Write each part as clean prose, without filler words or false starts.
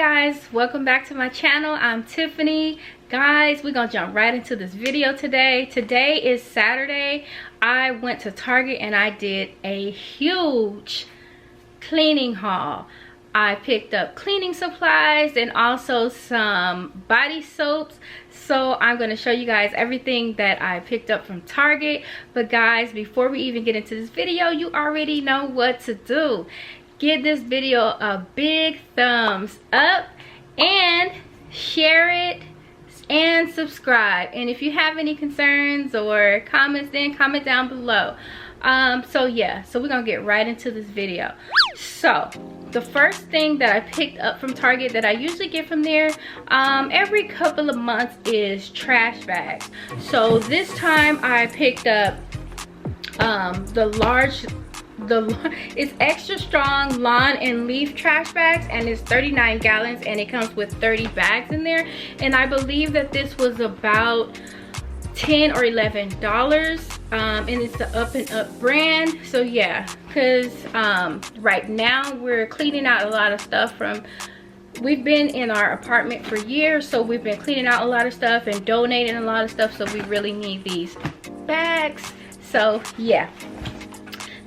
guys, welcome back to my channel. I'm Tiffany. Guys, we're gonna jump right into this video today. Today is Saturday. I went to Target and I did a huge cleaning haul. I picked up cleaning supplies and also some body soaps. So I'm going to show you guys everything that I picked up from Target. But guys, before we even get into this video, you already know what to do. Give this video a big thumbs up and share it and subscribe. And if you have any concerns or comments, then comment down below. So we're gonna get right into this video. So the first thing that I picked up from Target that I usually get from there every couple of months is trash bags. So this time I picked up it's extra strong lawn and leaf trash bags, and it's 39 gallons and it comes with 30 bags in there. And I believe that this was about $10 or $11, and it's the Up and Up brand. So yeah, because right now we're cleaning out a lot of stuff from, we've been in our apartment for years, so we've been cleaning out a lot of stuff and donating a lot of stuff, so we really need these bags. So yeah,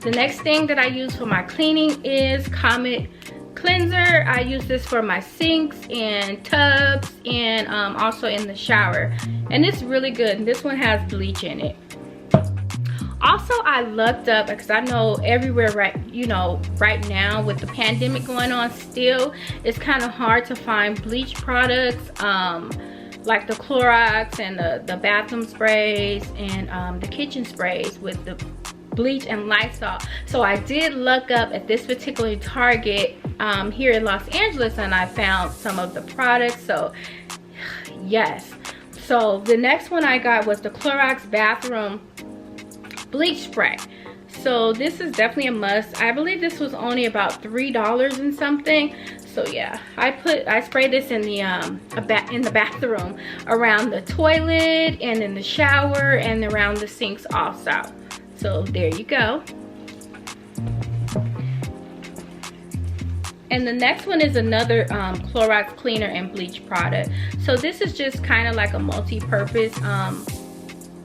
the next thing that I use for my cleaning is Comet cleanser. I use this for my sinks and tubs and also in the shower, and it's really good. And this one has bleach in it. Also, I looked up because I know everywhere right now with the pandemic going on, still it's kind of hard to find bleach products like the Clorox and the bathroom sprays and the kitchen sprays with the bleach and Lysol. So I did look up at this particular Target here in Los Angeles, and I found some of the products. So yes, so the next one I got was the Clorox bathroom bleach spray. So this is definitely a must. I believe this was only about $3 and something. So yeah, I sprayed this in the bathroom, around the toilet and in the shower and around the sinks also. So there you go. And the next one is another Clorox cleaner and bleach product. So this is just kind of like a multi-purpose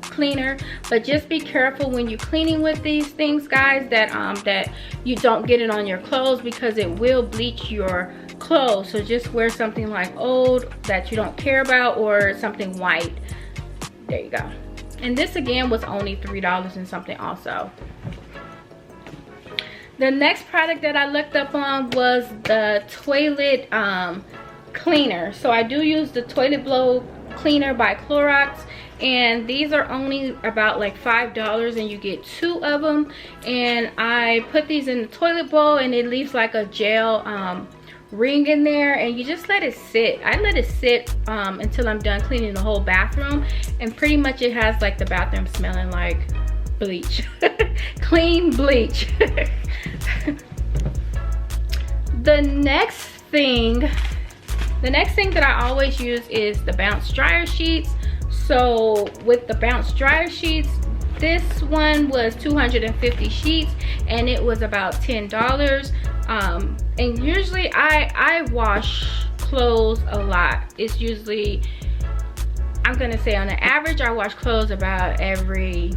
cleaner, but just be careful when you're cleaning with these things, guys, that you don't get it on your clothes, because it will bleach your clothes. So just wear something like old that you don't care about, or something white. There you go. And this again was only $3 and something also. The next product that I looked up on was the toilet cleaner. So I do use the toilet blow cleaner by Clorox, and these are only about like $5 and you get 2 of them. And I put these in the toilet bowl and it leaves like a gel ring in there, and you just let it sit. I let it sit until I'm done cleaning the whole bathroom, and pretty much it has like the bathroom smelling like bleach. Clean bleach. The next thing that I always use is the bounce dryer sheets. So with the bounce dryer sheets, this one was 250 sheets and it was about $10. And usually I wash clothes a lot. It's usually, I'm gonna say on an average, I wash clothes about every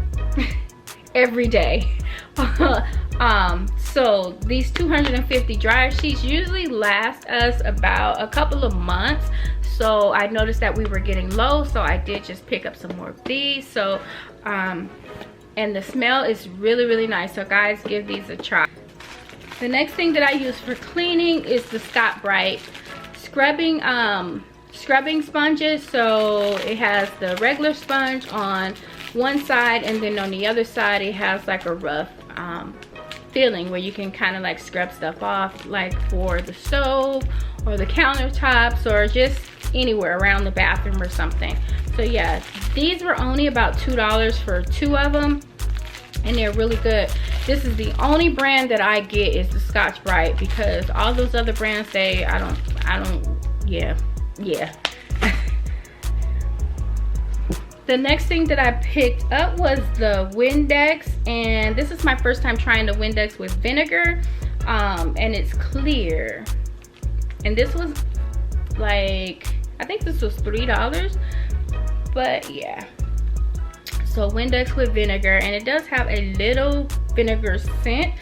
day. So these 250 dryer sheets usually last us about a couple of months. So I noticed that we were getting low, so I did just pick up some more of these. So and the smell is really, really nice. So guys, give these a try. The next thing that I use for cleaning is the Scott Brite scrubbing sponges. So it has the regular sponge on one side, and then on the other side it has like a rough feeling where you can kind of like scrub stuff off, like for the stove or the countertops or just anywhere around the bathroom or something. So yeah, these were only about $2 for 2 of them, and they're really good. This is the only brand that I get is the Scotch Brite, because all those other brands, yeah. The next thing that I picked up was the Windex, and this is my first time trying the Windex with vinegar, and it's clear. And this was like, I think this was $3, but yeah. So Windex with vinegar, and it does have a little vinegar scent,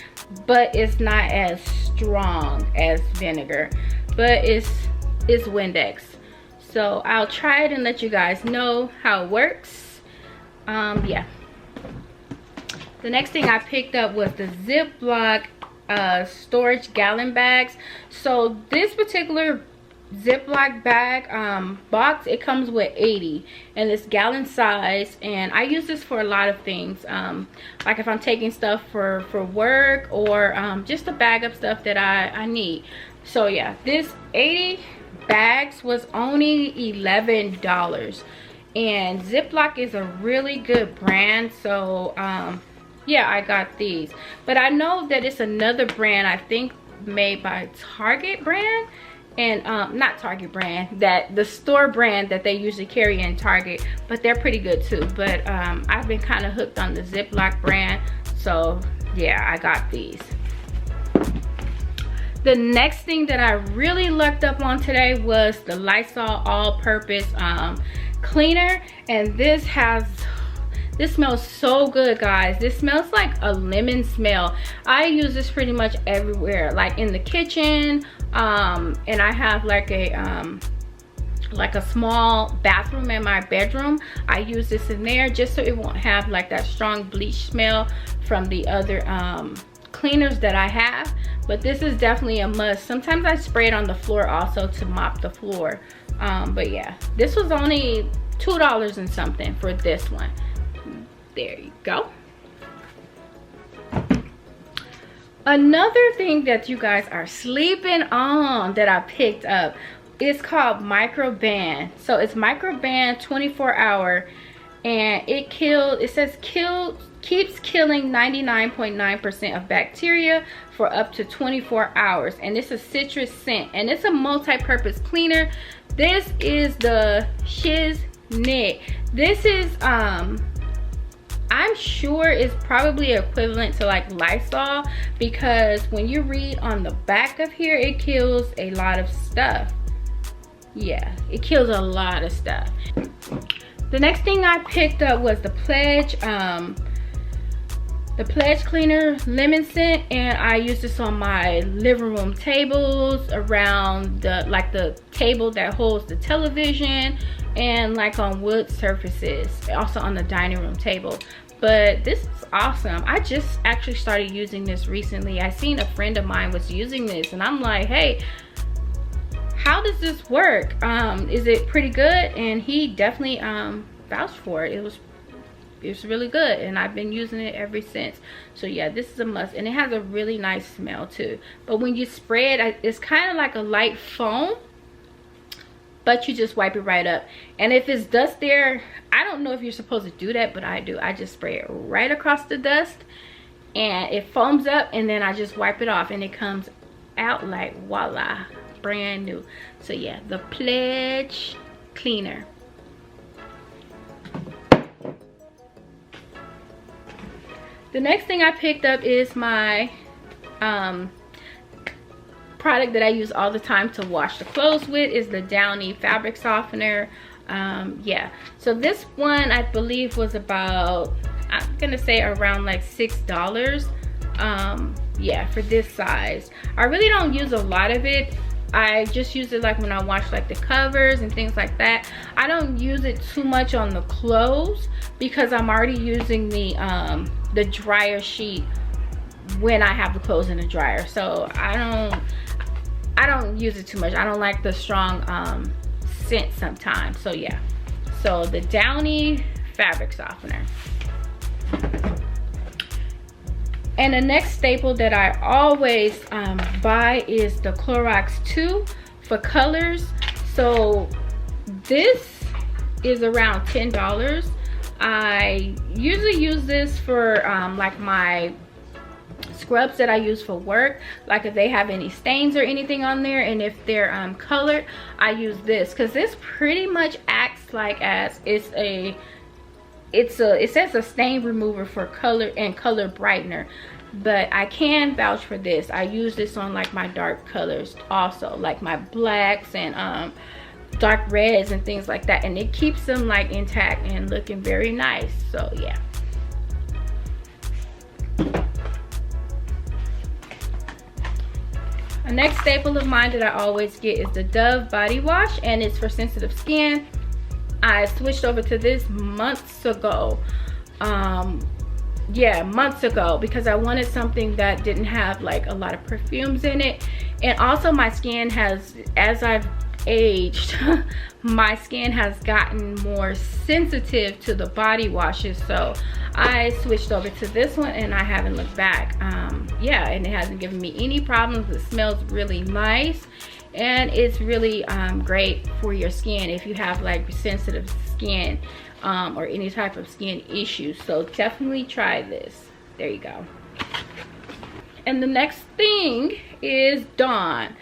but it's not as strong as vinegar, but it's Windex. So I'll try it and let you guys know how it works. Yeah. The next thing I picked up was the Ziploc storage gallon bags. So this particular Ziploc bag box, it comes with 80, and it's gallon size, and I use this for a lot of things, like if I'm taking stuff for work, or just to bag up stuff that I need. So yeah, this 80 bags was only $11, and Ziploc is a really good brand. So yeah, I got these, but I know that it's another brand, I think made by Target brand, and not Target brand, that the store brand that they usually carry in Target, but they're pretty good too. But I've been kind of hooked on the Ziploc brand, so yeah, I got these. The next thing that I really lucked up on today was the Lysol all-purpose cleaner, and this smells so good, guys. This smells like a lemon smell. I use this pretty much everywhere, like in the kitchen, and I have like a small bathroom in my bedroom. I use this in there just so it won't have like that strong bleach smell from the other cleaners that I have. But this is definitely a must. Sometimes I spray it on the floor also to mop the floor. But yeah, this was only $2 and something for this one. There you go. Another thing that you guys are sleeping on that I picked up is called Microban. So it's Microban 24-hour, and it says keeps killing 99.9% of bacteria for up to 24 hours, and it's a citrus scent, and it's a multi-purpose cleaner. This is the Shiznit. This is I'm sure it's probably equivalent to like Lysol, because when you read on the back of here, it kills a lot of stuff. Yeah, it kills a lot of stuff. The next thing I picked up was the Pledge cleaner lemon scent, and I use this on my living room tables, around the table that holds the television, and like on wood surfaces, also on the dining room table. But this is awesome. I just actually started using this recently. I seen a friend of mine was using this, and I'm like, hey, how does this work? Is it pretty good? And he definitely vouched for it. It was really good, and I've been using it ever since. So yeah, this is a must, and it has a really nice smell too. But when you spray it, it's kind of like a light foam, but you just wipe it right up. And if it's dust there, I don't know if you're supposed to do that, but I do. I just spray it right across the dust, and it foams up, and then I just wipe it off, and it comes out like voila, brand new. So yeah, the Pledge cleaner. The next thing I picked up is my product that I use all the time to wash the clothes with, is the Downy fabric softener. Yeah, so this one I believe was about, I'm gonna say around like $6. Yeah, for this size. I really don't use a lot of it. I just use it like when I wash like the covers and things like that. I don't use it too much on the clothes because I'm already using the dryer sheet when I have the clothes in the dryer. So I don't use it too much. I don't like the strong scent sometimes. So yeah, so the Downy fabric softener. And the next staple that I always buy is the Clorox 2 for colors. So this is around $10. I usually use this for like my scrubs that I use for work, like if they have any stains or anything on there, and if they're colored, I use this because this pretty much acts like as it's it says a stain remover for color and color brightener, but I can vouch for this. I use this on like my dark colors also, like my blacks and dark reds and things like that, and it keeps them like intact and looking very nice. So yeah. A next staple of mine that I always get is the Dove body wash, and it's for sensitive skin. I switched over to this months ago. Yeah, months ago, because I wanted something that didn't have like a lot of perfumes in it. And also my skin has, as I've aged, my skin has gotten more sensitive to the body washes, so I switched over to this one and I haven't looked back. Yeah, and it hasn't given me any problems. It smells really nice, and it's really great for your skin if you have like sensitive skin or any type of skin issues. So definitely try this. There you go. And the next thing is Dawn.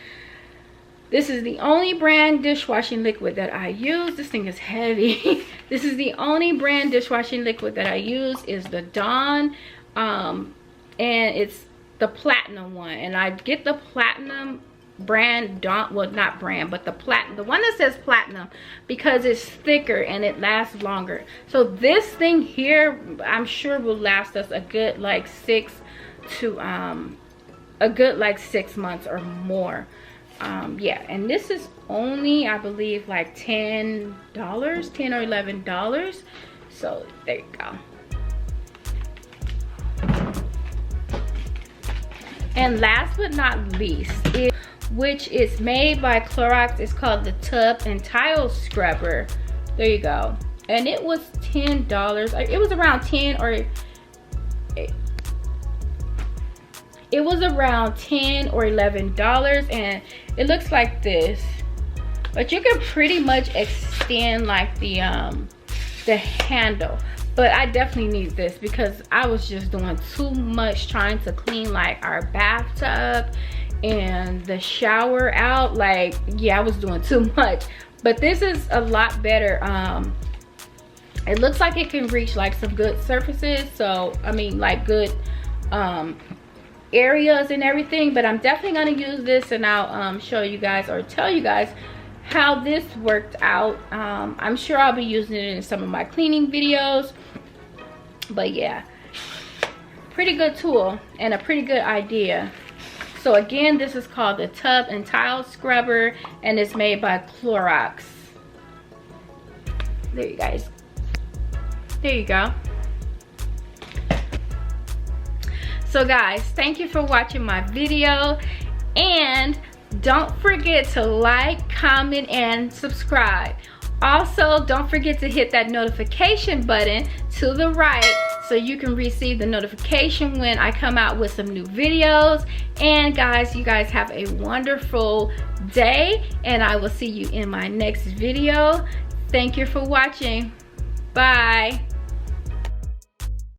This is the only brand dishwashing liquid that I use. This thing is heavy. This is the only brand dishwashing liquid that I use is the Dawn, and it's the platinum one. And I get the platinum brand, Dawn, well, not brand, but the one that says platinum, because it's thicker and it lasts longer. So this thing here, I'm sure will last us a good like 6 months or more. Yeah, and this is only, I believe, like $10 or $11. So there you go. And last but not least, which is made by Clorox, it's called the Tub and Tile Scrubber. There you go. And it was $10. It was around 10 or it was around $10 or $11, and it looks like this. But you can pretty much extend like the handle. But I definitely need this because I was just doing too much trying to clean like our bathtub and the shower out. Like, yeah, I was doing too much. But this is a lot better. It looks like it can reach like some good surfaces. So, I mean, like good areas and everything. But I'm definitely going to use this, and I'll show you guys or tell you guys how this worked out. I'm sure I'll be using it in some of my cleaning videos. But yeah, pretty good tool and a pretty good idea. So again, this is called the Tub and Tile Scrubber, and it's made by Clorox. There you guys. There you go. So guys, thank you for watching my video, and don't forget to like, comment, and subscribe. Also, don't forget to hit that notification button to the right so you can receive the notification when I come out with some new videos. And guys, you guys have a wonderful day, and I will see you in my next video. Thank you for watching. Bye.